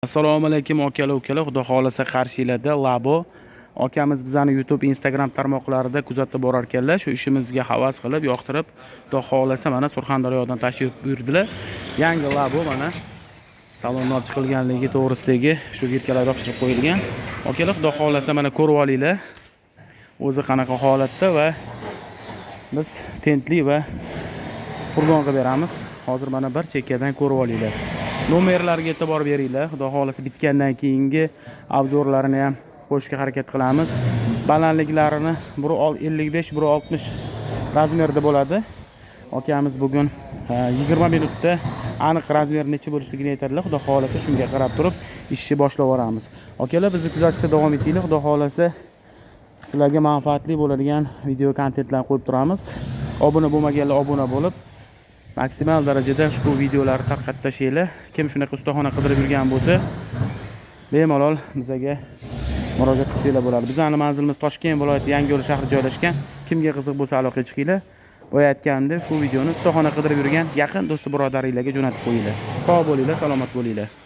Assalomu alaykum ukalar, xudo xolasa qarshilarda Labo akamiz bizani YouTube, Instagram tarmoqlarida kuzatib borar ekanlar. Shu ishimizga havas qilib, yoqtirib, xudo xolasa mana Surxondaryodan tashrif buyurdilar. Yangi Labo mana salonni olib chiqilganligi to'g'risidagi shu yetkalar yopishtirib qo'yilgan. Akalar, xudo xolasa mana ko'rib olinglar. O'zi qanaqa holatda va biz tentli va furgon qilib beramiz. Hozir mana bir chekkadan ko'rib olinglar. Nomerlarga e'tibor beringlar. Xudo xolasa bitgandan keyingi obzorlarini ham qo'shishga harakat qilamiz. Balandliklarini 1.55, 1.60 razmerda bo'ladi. Akamiz bugun 20 minutda aniq razmer necha bo'lishligini aytadilar. Xudo xolasa shunga qarab turib ishni boshlab yuboramiz. Akalar, bizni kuzatishda davom etinglar. Xudo xolasa sizlarga manfaatli bo'ladigan video kontentlar qo'yib turamiz. Obuna bo'lmaganlar obuna bo'lib, maksimal darajada ushbu videolarni tarqatib tashlaylar. Kim shunaqa ustaxona qidirib yurgan bo'lsa, bemalol bizga murojaat qilsanglar bo'ladi. Bizning manzilimiz Toshkent viloyati Yangiyo'l shahri joylashgan. Kimga qiziq bo'lsa aloqa chiqinglar. Boya aytganimdek, bu videoni ustaxona qidirib yurgan yaqin do'st birodaringlarga jo'natib qo'yinglar. Sog' bo'linglar, salomat bo'linglar.